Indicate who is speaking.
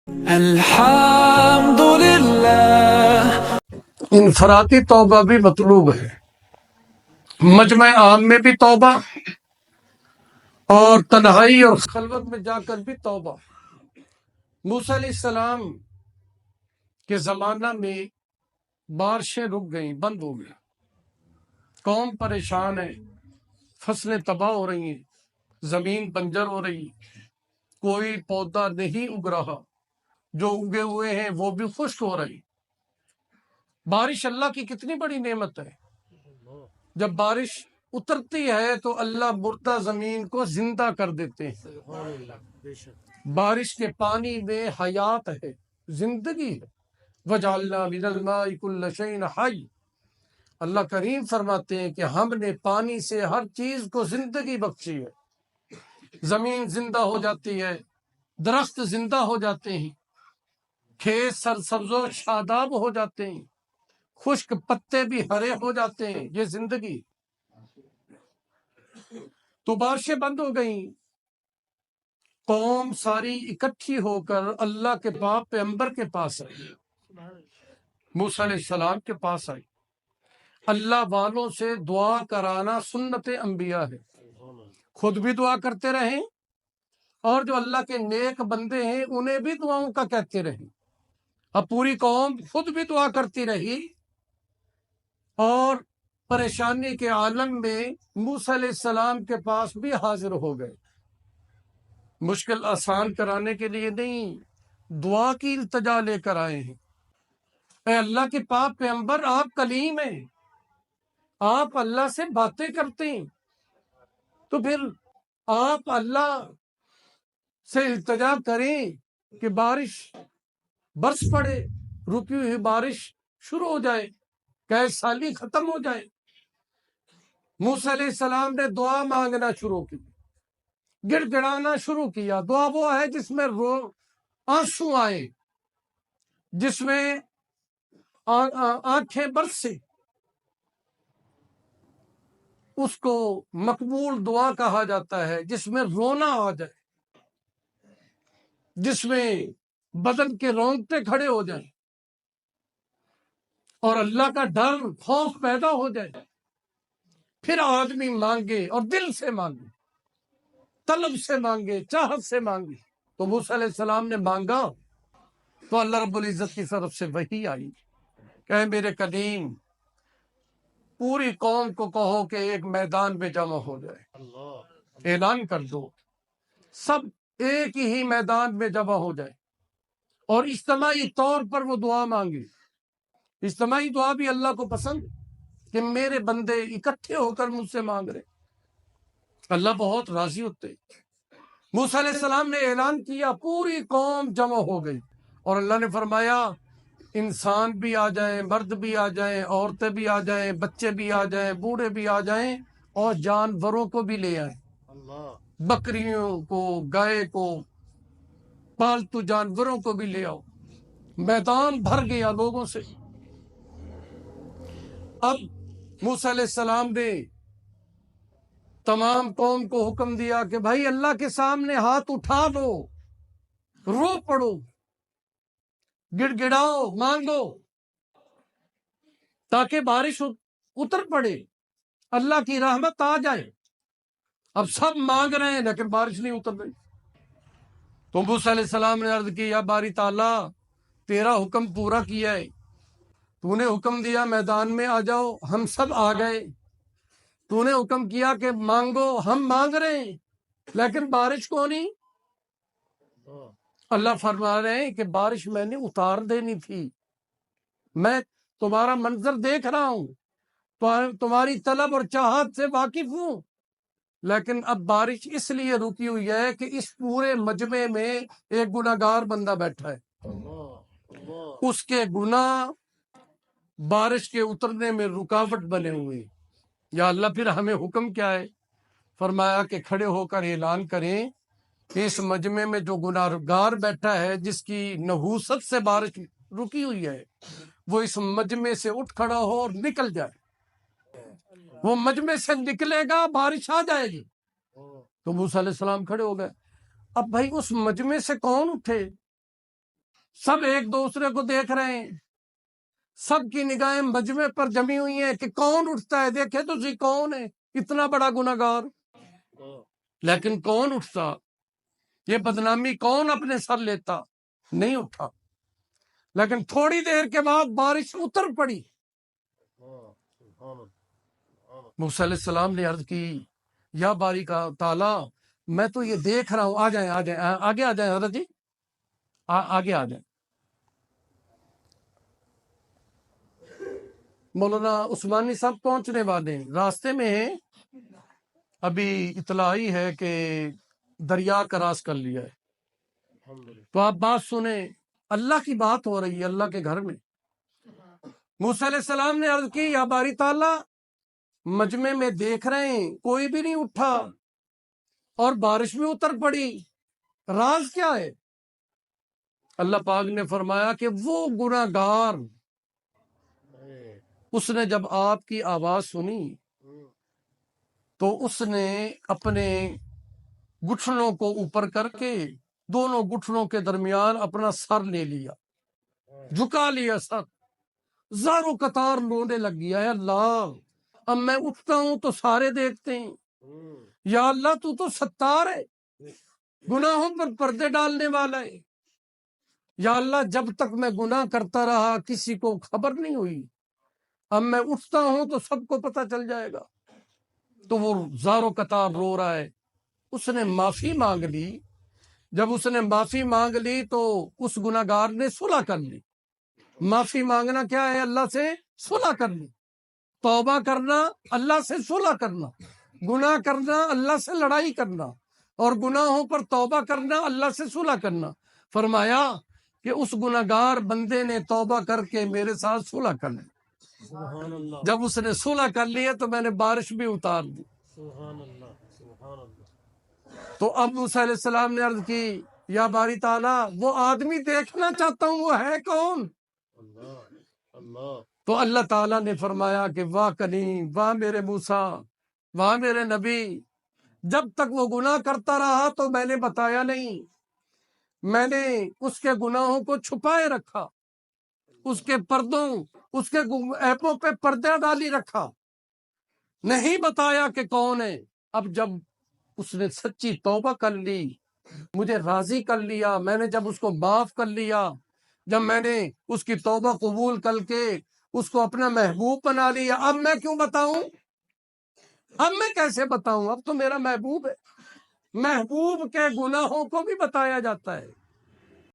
Speaker 1: الحمدللہ۔
Speaker 2: انفرادی توبہ بھی مطلوب ہے، مجمع عام میں بھی توبہ اور تنہائی اور خلوت میں جا کر بھی توبہ۔ موسیٰ علیہ السلام کے زمانہ میں بارشیں رک گئیں، بند ہو گئی، قوم پریشان ہے، فصلیں تباہ ہو رہی ہیں، زمین بنجر ہو رہی، کوئی پودا نہیں اگ رہا، جو اگے ہوئے ہیں وہ بھی خشک ہو رہی۔ بارش اللہ کی کتنی بڑی نعمت ہے۔ جب بارش اترتی ہے تو اللہ مردہ زمین کو زندہ کر دیتے ہیں۔ بارش کے پانی میں حیات ہے، زندگی ہے۔ وَجَعَلْنَا مِنَ الْمَاءِ كُلَّ شَيْءٍ حَيٍّ۔ اللہ کریم فرماتے ہیں کہ ہم نے پانی سے ہر چیز کو زندگی بخشی ہے۔ زمین زندہ ہو جاتی ہے، درخت زندہ ہو جاتے ہیں، کھیت سرسبز و شاداب ہو جاتے ہیں، خشک پتے بھی ہرے ہو جاتے ہیں، یہ زندگی۔ تو بارشیں بند ہو گئیں، قوم ساری اکٹھی ہو کر اللہ کے پاک پیغمبر کے پاس آئی، موسیٰ علیہ السلام کے پاس آئی۔ اللہ والوں سے دعا کرانا سنت انبیاء ہے، خود بھی دعا کرتے رہیں اور جو اللہ کے نیک بندے ہیں انہیں بھی دعاؤں کا کہتے رہیں۔ اب پوری قوم خود بھی دعا کرتی رہی اور پریشانی کے عالم میں موسیٰ علیہ السلام کے پاس بھی حاضر ہو گئے، مشکل آسان کرانے کے لیے نہیں، دعا کی التجا لے کر آئے ہیں۔ اے اللہ کے پاک پیغمبر، آپ کلیم ہیں، آپ اللہ سے باتیں کرتے ہیں، تو پھر آپ اللہ سے التجا کریں کہ بارش برس پڑے، رکی ہوئی بارش شروع ہو جائے، قحط سالی ختم ہو جائے۔ موسیٰ علیہ السلام نے دعا مانگنا شروع کی، گڑ گڑانا شروع کیا۔ دعا وہ ہے جس میں آنسو آئے، جس میں آنکھیں برسے، اس کو مقبول دعا کہا جاتا ہے۔ جس میں رونا آ جائے، جس میں بدن کے رونگٹے کھڑے ہو جائیں اور اللہ کا ڈر خوف پیدا ہو جائے، پھر آدمی مانگے اور دل سے مانگے، طلب سے مانگے، چاہت سے مانگے۔ تو موسیٰ علیہ السلام نے مانگا تو اللہ رب العزت کی طرف سے وحی آئی کہ اے میرے کلیم، پوری قوم کو کہو کہ ایک میدان میں جمع ہو جائے، اعلان کر دو، سب ایک ہی میدان میں جمع ہو جائے اور اجتماعی طور پر وہ دعا مانگے۔ اجتماعی دعا بھی اللہ کو پسند کہ میرے بندے اکٹھے ہو کر مجھ سے مانگ رہے، اللہ بہت راضی ہوتے۔ موسیٰ علیہ السلام نے اعلان کیا، پوری قوم جمع ہو گئی اور اللہ نے فرمایا انسان بھی آ جائیں، مرد بھی آ جائیں، عورتیں بھی آ جائیں، بچے بھی آ جائیں، بوڑھے بھی آ جائیں اور جانوروں کو بھی لے آئیں، بکریوں کو، گائے کو، پالتو جانوروں کو بھی لے آؤ۔ میدان بھر گیا لوگوں سے۔ اب موسیٰ علیہ السلام نے تمام قوم کو حکم دیا کہ بھائی اللہ کے سامنے ہاتھ اٹھا دو، رو پڑو، گڑ گڑاؤ، مانگو تاکہ بارش اتر پڑے، اللہ کی رحمت آ جائے۔ اب سب مانگ رہے ہیں لیکن بارش نہیں اتر رہی۔ تو موسیٰ علیہ السلام نے عرض کی، یا باری تعالیٰ، تیرا حکم پورا کیا ہے، تو نے حکم دیا میدان میں آ جاؤ، ہم سب آ گئے، تو نے حکم کیا کہ مانگو، ہم مانگ رہے ہیں لیکن بارش کو نہیں۔ اللہ فرما رہے ہیں کہ بارش میں نے اتار دینی تھی، میں تمہارا منظر دیکھ رہا ہوں، تمہاری طلب اور چاہت سے واقف ہوں، لیکن اب بارش اس لیے رکی ہوئی ہے کہ اس پورے مجمع میں ایک گناہگار بندہ بیٹھا ہے، اس کے گناہ بارش کے اترنے میں رکاوٹ بنے ہوئے ہیں۔ یا اللہ پھر ہمیں حکم کیا ہے؟ فرمایا کہ کھڑے ہو کر اعلان کریں کہ اس مجمع میں جو گناہگار بیٹھا ہے، جس کی نحوست سے بارش رکی ہوئی ہے، وہ اس مجمع سے اٹھ کھڑا ہو اور نکل جائے۔ وہ مجمع سے نکلے گا، بارش آ جائے گی۔ تو موسیٰ علیہ السلام کھڑے ہو گئے۔ اب بھائی اس مجمع سے کون اٹھے؟ سب ایک دوسرے کو دیکھ رہے ہیں، سب کی نگاہیں مجمع پر جمی ہوئی ہیں کہ کون اٹھتا ہے، دیکھے تو صحیح کون ہے اتنا بڑا گناہگار، لیکن کون اٹھتا، یہ بدنامی کون اپنے سر لیتا، نہیں اٹھا۔ لیکن تھوڑی دیر کے بعد بارش اتر پڑی۔ موسیٰ علیہ السلام نے عرض کی یا باری کا تعالیٰ میں تو یہ دیکھ رہا ہوں، آ جائیں آگے آ جائیں حضرت جی، آگے آ جائیں۔ مولانا عثمانی صاحب پہنچنے والے ہیں، راستے میں ہیں، ابھی اطلاع آئی ہے کہ دریا کراس کر لیا ہے، تو آپ بات سنیں، اللہ کی بات ہو رہی ہے اللہ کے گھر میں۔ موسیٰ علیہ السلام نے عرض کی یا باری تعالیٰ مجمع میں دیکھ رہے ہیں کوئی بھی نہیں اٹھا اور بارش بھی اتر پڑی، راز کیا ہے؟ اللہ پاک نے فرمایا کہ وہ گناہگار، اس نے جب آپ کی آواز سنی تو اس نے اپنے گٹھنوں کو اوپر کر کے دونوں گٹھنوں کے درمیان اپنا سر لے لیا، جھکا لیا سر، زاروں قطار رونے لگ گیا، اے اللہ اب میں اٹھتا ہوں تو سارے دیکھتے ہیں، یا اللہ تو ستار ہے، گناہوں پر پردے ڈالنے والا ہے، یا اللہ جب تک میں گناہ کرتا رہا کسی کو خبر نہیں ہوئی، اب میں اٹھتا ہوں تو سب کو پتہ چل جائے گا۔ تو وہ زاروں قطار رو رہا ہے، اس نے معافی مانگ لی، جب اس نے معافی مانگ لی تو اس گناہگار نے صلح کر لی۔ معافی مانگنا کیا ہے؟ اللہ سے صلح کرنی، توبہ کرنا اللہ سے صلح کرنا، گناہ کرنا اللہ سے لڑائی کرنا، اور گناہوں پر توبہ کرنا اللہ سے صلح کرنا۔ فرمایا کہ اس گناہگار بندے نے توبہ کر کے میرے ساتھ صلح کر لی، جب اس نے صلح کر لی تو میں نے بارش بھی اتار دی۔ تو اب موسیٰ علیہ السلام نے عرض کی یا باری تعالیٰ وہ آدمی دیکھنا چاہتا ہوں، وہ ہے کون؟ تو اللہ تعالیٰ نے فرمایا کہ واہ کلیم، واہ میرے موسیٰ، واہ میرے نبی، جب تک وہ گناہ کرتا رہا تو میں نے بتایا نہیں، میں نے اس کے گناہوں کو چھپائے رکھا، اس کے پردوں، اس کے ایپوں پہ پردہ ڈالی رکھا، نہیں بتایا کہ کون ہے۔ اب جب اس نے سچی توبہ کر لی، مجھے راضی کر لیا، میں نے جب اس کو معاف کر لیا، جب میں نے اس کی توبہ قبول کر کے اس کو اپنا محبوب بنا لیا، اب میں کیوں بتاؤں؟ اب میں کیسے بتاؤں؟ اب تو میرا محبوب ہے، محبوب کے گناہوں کو بھی بتایا جاتا ہے۔